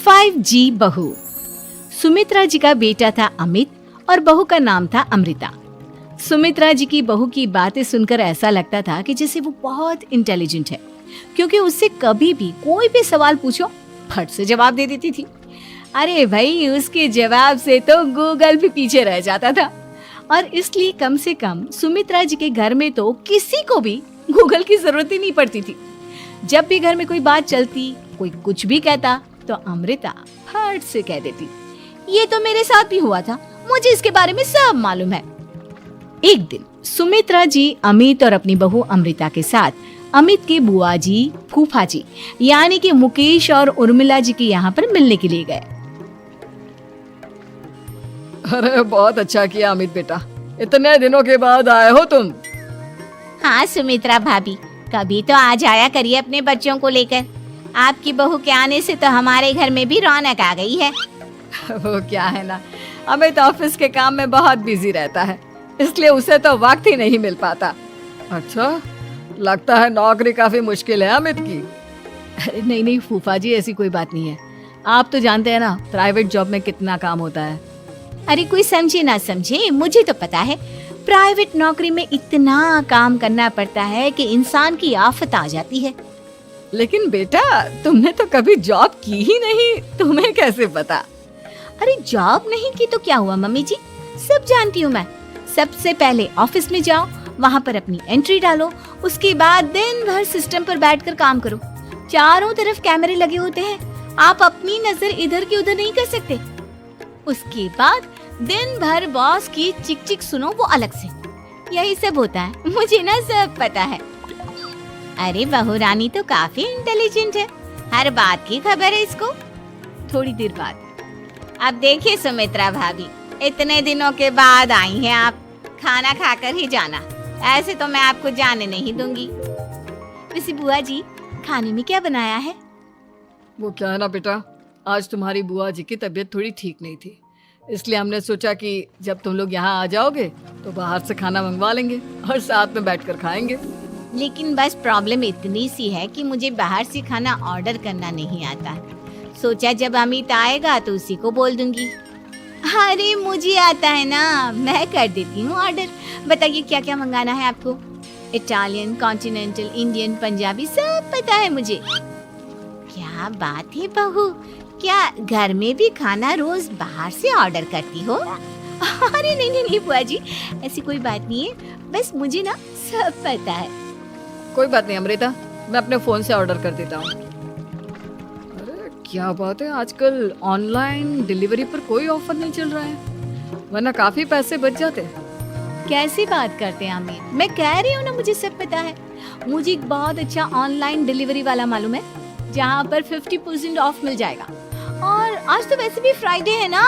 5G बहू। सुमित्रा जी का बेटा था अमित और बहू का नाम था अमृता। सुमित्रा जी की बहू की बातें सुनकर ऐसा लगता था कि जैसे वो बहुत इंटेलिजेंट है, क्योंकि उससे कभी भी कोई भी सवाल पूछो फट से जवाब दे देती थी। अरे भाई, उसके जवाब से तो गूगल भी पीछे रह जाता था। और इसलिए कम से कम सुमित्रा जी के घर में तो किसी को भी गूगल की जरूरत ही नहीं पड़ती थी। जब भी घर में कोई बात चलती, कोई कुछ भी कहता, तो अमृता फट से कह देती, ये तो मेरे साथ भी हुआ था, मुझे इसके बारे में सब मालूम है। एक दिन सुमित्रा जी अमित और अपनी बहू अमृता के साथ अमित के बुआ जी, फूफा जी यानी कि मुकेश और उर्मिला जी के यहाँ पर मिलने के लिए गए। अरे बहुत अच्छा किया अमित बेटा, इतने दिनों के बाद आए हो तुम। हाँ सुमित्रा भाभी, कभी तो आ जाया करिए अपने बच्चों को लेकर। आपकी बहू के आने से तो हमारे घर में भी रौनक आ गई है। वो क्या है ना, अमित ऑफिस के काम में बहुत बिजी रहता है, इसलिए उसे तो वक्त ही नहीं मिल पाता। अच्छा, लगता है नौकरी काफी मुश्किल है अमित की। अरे नहीं फूफा जी, ऐसी कोई बात नहीं है। आप तो जानते हैं ना प्राइवेट जॉब में कितना काम होता है। अरे कोई समझे ना समझे, मुझे तो पता है प्राइवेट नौकरी में इतना काम करना पड़ता है कि इंसान की आफत आ जाती है। लेकिन बेटा, तुमने तो कभी जॉब की ही नहीं, तुम्हें कैसे पता? अरे जॉब नहीं की तो क्या हुआ मम्मी जी, सब जानती हूँ मैं। सबसे पहले ऑफिस में जाओ, वहाँ पर अपनी एंट्री डालो, उसके बाद दिन भर सिस्टम पर बैठकर काम करो। चारों तरफ कैमरे लगे होते हैं, आप अपनी नजर इधर की उधर नहीं कर सकते। उसके बाद दिन भर बॉस की चिक चिक सुनो, वो अलग से। यही सब होता है, मुझे ना सब पता है। अरे बहू रानी तो काफी इंटेलिजेंट है, हर बात की खबर है इसको। थोड़ी देर बाद, अब देखिए सुमित्रा भाभी, इतने दिनों के बाद आई हैं आप, खाना खाकर ही जाना, ऐसे तो मैं आपको जाने नहीं दूंगी। वैसे बुआ जी, खाने में क्या बनाया है? वो क्या है ना बेटा, आज तुम्हारी बुआ जी की तबीयत थोड़ी ठीक नहीं थी, इसलिए हमने सोचा कि जब तुम लोग यहाँ आ जाओगे तो बाहर से खाना मंगवा लेंगे और साथ में बैठकर खाएंगे। लेकिन बस प्रॉब्लम इतनी सी है कि मुझे बाहर से खाना ऑर्डर करना नहीं आता। सोचा जब अमित आएगा तो उसी को बोल दूंगी। अरे मुझे आता है ना, मैं कर देती हूँ ऑर्डर। बताइए क्या क्या मंगाना है आपको? इटालियन, कॉन्टिनेंटल, इंडियन, पंजाबी, सब पता है मुझे। क्या बात है बहू, क्या घर में भी खाना रोज बाहर से ऑर्डर करती हो? अरे नहीं बुआ जी, ऐसी कोई बात नहीं है, बस मुझे ना सब पता है। कोई बात नहीं अमृता, मैं अपने फोन से ऑर्डर कर देता हूँ। अरे क्या बात है, आजकल ऑनलाइन डिलीवरी पर कोई ऑफर नहीं चल रहा है, वरना काफी पैसे बच जाते। कैसी बात करते हैं अमित, मैं कह रही हूँ ना मुझे सब पता है। मुझे एक बहुत अच्छा ऑनलाइन डिलीवरी वाला मालूम है, जहाँ पर 50% ऑफ मिल जाएगा। और आज तो वैसे भी फ्राइडे है ना,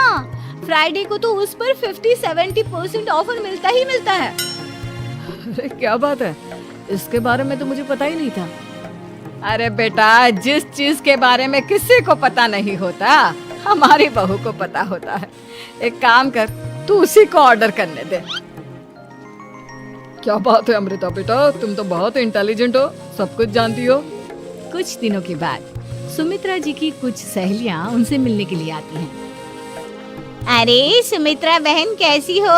फ्राइडे को तो उस पर 50-70% ऑफर मिलता ही मिलता है। अरे क्या बात है, इसके बारे में तो मुझे पता ही नहीं था। अरे बेटा, जिस चीज के बारे में किसी को पता नहीं होता, हमारी बहू को पता होता है। एक काम कर, तू उसी को ऑर्डर करने दे। क्या बात है अमृता बेटा, तुम तो बहुत इंटेलिजेंट हो, सब कुछ जानती हो। कुछ दिनों के बाद सुमित्रा जी की कुछ सहेलियां उनसे मिलने के लिए आती हैं। अरे सुमित्रा बहन कैसी हो,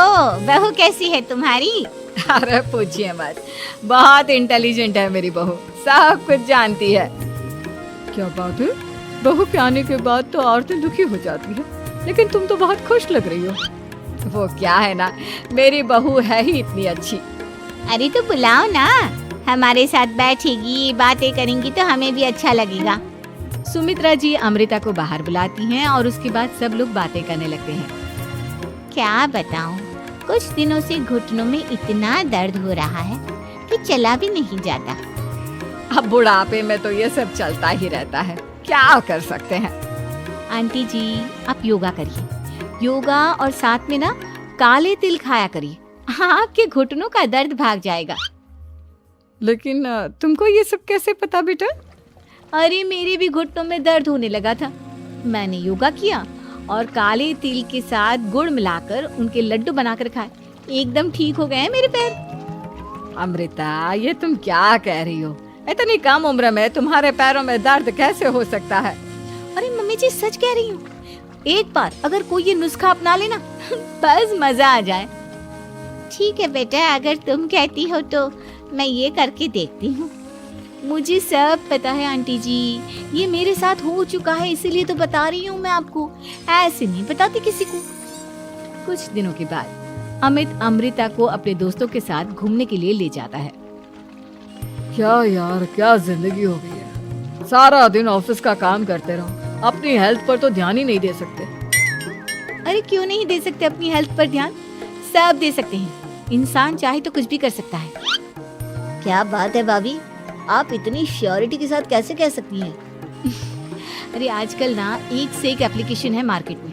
बहू कैसी है तुम्हारी? अरे पूछिए मत, बहुत इंटेलिजेंट है मेरी बहू, सब कुछ जानती है। क्या बात है, बहू के आने के बाद तो औरतें दुखी हो जाती है, लेकिन तुम तो बहुत खुश लग रही हो। वो क्या है ना, मेरी बहू है ही इतनी अच्छी। अरे तो बुलाओ ना, हमारे साथ बैठेगी, बातें करेंगी तो हमें भी अच्छा लगेगा। सुमित्रा जी अमृता को बाहर बुलाती हैं और उसके बाद सब लोग बातें करने लगते हैं। क्या बताऊं, कुछ दिनों से घुटनों में इतना दर्द हो रहा है कि चला भी नहीं जाता। अब बुढ़ापे में तो ये सब चलता ही रहता है, क्या कर सकते हैं। आंटी जी, आप योगा करिए, योगा और साथ में ना काले तिल खाया करिए, आपके घुटनों का दर्द भाग जाएगा। लेकिन तुमको ये सब कैसे पता बेटा? अरे मेरे भी घुटनों में दर्द होने लगा था, मैंने योगा किया और काले तिल के साथ गुड़ मिलाकर उनके लड्डू बनाकर खाए, एकदम ठीक हो गए हैं मेरे पैर। अमृता, ये तुम क्या कह रही हो? इतनी कम उम्र में तुम्हारे पैरों में दर्द कैसे हो सकता है? अरे मम्मी मम्मी जी सच कह रही हूँ, एक बार अगर कोई ये नुस्खा अपना लेना बस मजा आ जाए। ठीक है बेटा, अगर तुम कहती हो तो मैं ये करके देखती हूँ। मुझे सब पता है आंटी जी, ये मेरे साथ हो चुका है, इसीलिए तो बता रही हूँ मैं आपको, ऐसे नहीं बताती किसी को। कुछ दिनों के बाद अमित अमृता को अपने दोस्तों के साथ घूमने के लिए ले जाता है। क्या यार, क्या जिंदगी हो गई है। सारा दिन ऑफिस का काम करते रहो, अपनी हेल्थ पर तो ध्यान ही नहीं दे सकते। अरे क्यों नहीं दे सकते अपनी हेल्थ पर ध्यान, सब दे सकते हैं। इंसान चाहे तो कुछ भी कर सकता है। क्या बात है भाभी, आप इतनी श्योरिटी के साथ कैसे कह सकती हैं? अरे आजकल ना एक से एक एप्लीकेशन है मार्केट में,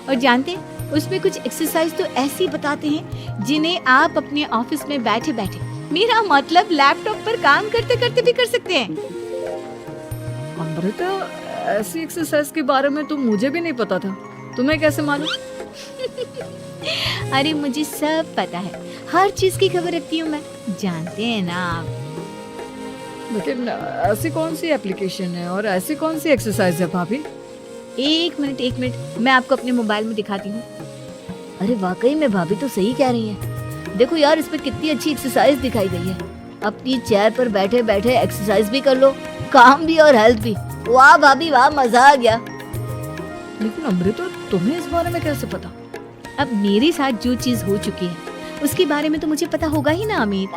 और जानते हैं उसमें कुछ एक्सरसाइज तो ऐसी बताते हैं जिन्हें आप अपने ऑफिस में बैठे बैठे, मेरा मतलब लैपटॉप पर काम करते करते भी कर सकते हैं। अमृता, ऐसी एक्सरसाइज के बारे में तो मुझे भी नहीं पता था, तुम्हें कैसे मालूम? अरे मुझे सब पता है, हर चीज की खबर रखती हूँ मैं, जानते हैं ना आप। लेकिन ऐसी कौन सी एप्लीकेशन है और ऐसी कौन सी एक्सरसाइज है भाभी? एक मिनट, मैं आपको अपने मोबाइल में दिखाती हूँ। अरे वाकई में भाभी तो सही कह रही हैं। देखो यार, इस पे कितनी अच्छी एक्सरसाइज दिखाई गई है। अपनी चेयर पर बैठे बैठे एक्सरसाइज भी कर लो, काम भी और हेल्थ भी। वाह भाभी वाह, मजा आ गया। लेकिन अमृता, तुम्हें इस बारे में कैसे पता? अब मेरे साथ जो चीज हो चुकी है उसके बारे में तो मुझे पता होगा ही ना अमित।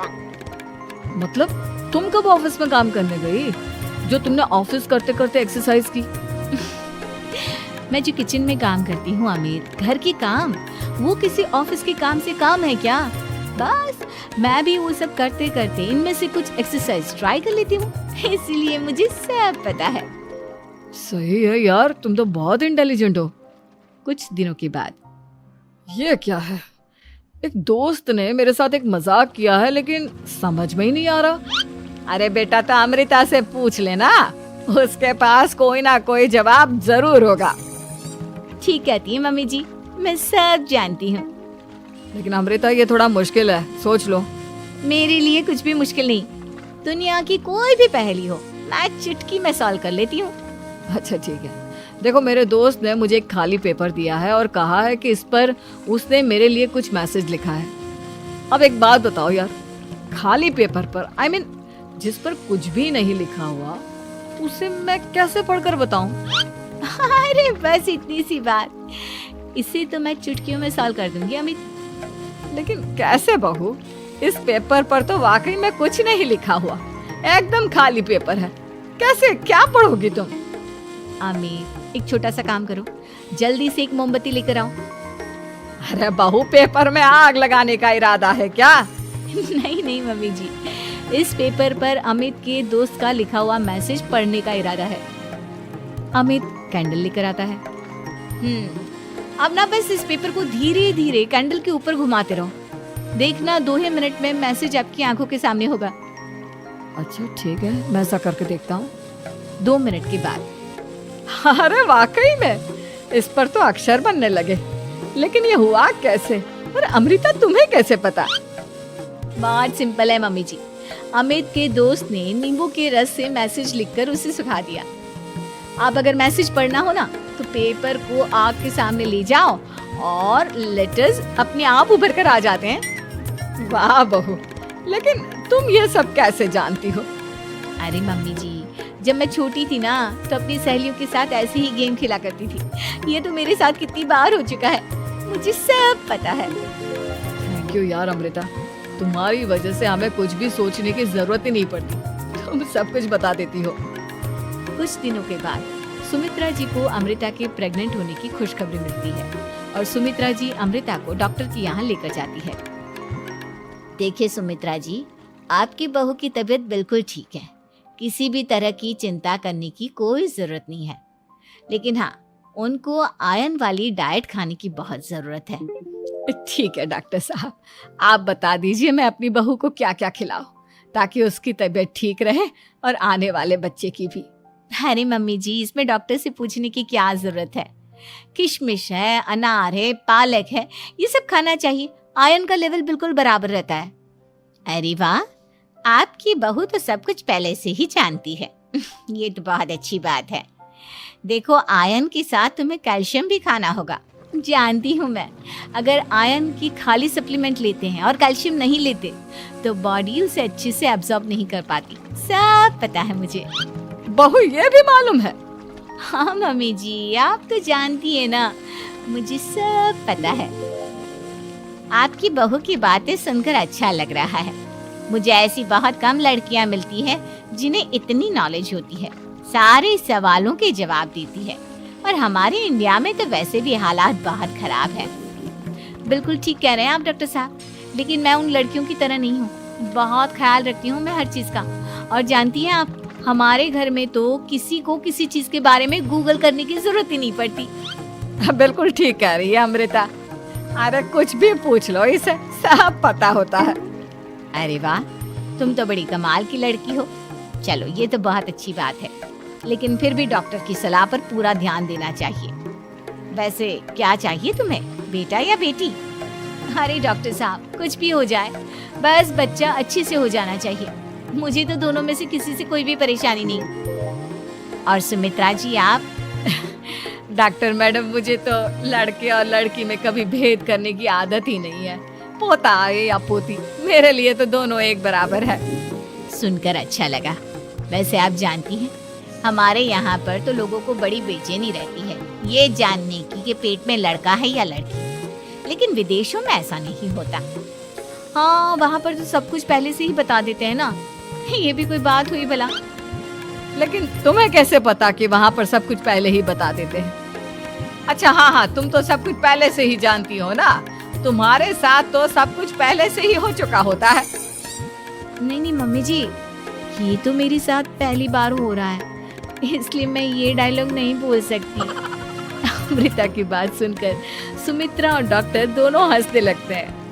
मतलब तुम कब ऑफिस में काम करने गई जो तुमने ऑफिस करते करते एक्सरसाइज की? मैं जो किचन में काम करती हूँ अमित, घर के काम, वो किसी ऑफिस के काम से काम है क्या? बस मैं भी वो सब करते करते इनमें से कुछ एक्सरसाइज ट्राई कर लेती हूँ, इसीलिए मुझे सब पता है। सही है यार, तुम तो बहुत इंटेलिजेंट हो। कुछ दिनों के बाद ये क्या है, एक दोस्त ने मेरे साथ एक मजाक किया है लेकिन समझ में ही नहीं आ रहा। अरे बेटा, तो अमृता से पूछ लेना, उसके पास कोई ना कोई जवाब जरूर होगा। ठीक कहती है मम्मी जी, मैं सब जानती हूँ। लेकिन अमृता, ये थोड़ा मुश्किल है, सोच लो। मेरे लिए कुछ भी मुश्किल नहीं, दुनिया की कोई भी पहेली हो मैं चुटकी में सॉल्व कर लेती हूँ। अच्छा ठीक है, देखो मेरे दोस्त ने मुझे एक खाली पेपर दिया है और कहा है कि इस पर उसने मेरे लिए कुछ मैसेज लिखा है। अब एक बात बताओ यार, खाली पेपर पर, I mean, जिस पर कुछ भी नहीं लिखा हुआ, उसे मैं कैसे पढ़कर बताऊं? अरे बस इतनी सी बात, इसे तो मैं चुटकियों में सॉल्व कर दूंगी अमित। लेकिन कैसे बहू, इस पेपर पर तो वाकई में कुछ नहीं लिखा हुआ, एकदम खाली पेपर है, कैसे क्या पढ़ोगी तुम? अमित, एक छोटा सा काम करो, जल्दी से एक मोमबत्ती लेकर आओ। अरे बहू, पेपर में आग लगाने का इरादा है क्या? नहीं मम्मी जी, इस पेपर पर अमित के दोस्त का लिखा हुआ मैसेज पढ़ने का इरादा है। अमित कैंडल लेकर आता है। अब ना बस इस पेपर को धीरे धीरे कैंडल के ऊपर घुमाते रहो, देखना 2 ही मिनट में मैसेज आपकी आंखों के सामने होगा। अच्छा ठीक है, मैं ऐसा करके देखता हूँ। 2 मिनट के बाद, अरे वाकई में इस पर तो अक्षर बनने लगे, लेकिन ये हुआ कैसे? और अमृता, तुम्हें कैसे पता? बहुत सिंपल है मम्मी जी, अमित के दोस्त ने नींबू के रस से मैसेज लिखकर उसे सुखा दिया। अब अगर मैसेज पढ़ना हो ना तो पेपर को आग के सामने ले जाओ और लेटर्स अपने आप उभर कर आ जाते हैं। वाह बहू, लेकिन तुम ये सब कैसे जानती हो? अरे मम्मी जी, जब मैं छोटी थी ना तो अपनी सहेलियों के साथ ऐसे ही गेम खेला करती थी। ये तो मेरे साथ कितनी बार हो चुका है, मुझे सब पता है। थैंक यू यार अमृता, तुम्हारी वजह से हमें कुछ भी सोचने की जरूरत ही नहीं पड़ती, तुम सब कुछ बता देती हो। कुछ दिनों के बाद सुमित्रा जी को अमृता के प्रेग्नेंट होने की खुशखबरी मिलती है और सुमित्रा जी अमृता को डॉक्टर के यहाँ लेकर जाती है। देखिए सुमित्रा जी, आपकी बहू की तबीयत बिल्कुल ठीक है, किसी भी तरह की चिंता करने की कोई जरूरत नहीं है, लेकिन हाँ, उनको आयरन वाली डाइट खाने की बहुत जरूरत है। ठीक है डॉक्टर साहब, आप बता दीजिए मैं अपनी बहू को क्या क्या खिलाऊं ताकि उसकी तबीयत ठीक रहे और आने वाले बच्चे की भी। अरे मम्मी जी, इसमें डॉक्टर से पूछने की क्या जरूरत है, किशमिश है, अनार है, पालक है, ये सब खाना चाहिए, आयरन का लेवल बिल्कुल बराबर रहता है। अरे वाह, आपकी बहू तो सब कुछ पहले से ही जानती है। ये तो बहुत अच्छी बात है। देखो, आयरन के साथ तुम्हें कैल्शियम भी खाना होगा। जानती हूँ मैं, अगर आयरन की खाली सप्लीमेंट लेते हैं और कैल्शियम नहीं लेते तो बॉडी उसे अच्छे से एब्जॉर्ब नहीं कर पाती। सब पता है मुझे। बहू ये भी मालूम है? हाँ मम्मी जी, आप तो जानती है ना, मुझे सब पता है। आपकी बहू की बातें सुनकर अच्छा लग रहा है। मुझे ऐसी बहुत कम लड़कियां मिलती है जिन्हें इतनी नॉलेज होती है, सारे सवालों के जवाब देती है। और हमारे इंडिया में तो वैसे भी हालात बहुत खराब है। बिल्कुल ठीक कह रहे हैं आप डॉक्टर साहब, लेकिन मैं उन लड़कियों की तरह नहीं हूँ। बहुत ख्याल रखती हूँ मैं हर चीज का। और जानती हैं आप, हमारे घर में तो किसी को किसी चीज के बारे में गूगल करने की जरूरत ही नहीं पड़ती। बिल्कुल ठीक कह रही है अमृता। अरे कुछ भी पूछ लो, इसे सब पता होता है। अरे वाह, तुम तो बड़ी कमाल की लड़की हो। चलो, ये तो बहुत अच्छी बात है, लेकिन फिर भी डॉक्टर की सलाह पर पूरा ध्यान देना चाहिए। वैसे क्या चाहिए तुम्हें, बेटा या बेटी? अरे डॉक्टर साहब, कुछ भी हो जाए, बस बच्चा अच्छे से हो जाना चाहिए। मुझे तो दोनों में से किसी से कोई भी परेशानी नहीं। और सुमित्रा जी आप? डॉक्टर मैडम, मुझे तो लड़के और लड़की में कभी भेद करने की आदत ही नहीं है। पोता आए या पोती, मेरे लिए तो दोनों एक बराबर है। सुनकर अच्छा लगा। वैसे आप जानती हैं, हमारे यहाँ पर तो लोगों को बड़ी बेचैनी रहती है ये जानने की कि पेट में लड़का है या लड़की, लेकिन विदेशों में ऐसा नहीं होता। हाँ, वहाँ पर तो सब कुछ पहले से ही बता देते हैं ना। ये भी कोई बात हुई भला? लेकिन तुम्हें कैसे पता कि वहाँ पर सब कुछ पहले ही बता देते हैं? अच्छा हाँ, तुम तो सब कुछ पहले से ही जानती हो ना। तुम्हारे साथ तो सब कुछ पहले से ही हो चुका होता है। नहीं मम्मी जी, ये तो मेरे साथ पहली बार हो रहा है, इसलिए मैं ये डायलॉग नहीं बोल सकती। अमृता की बात सुनकर सुमित्रा और डॉक्टर दोनों हंसने लगते हैं।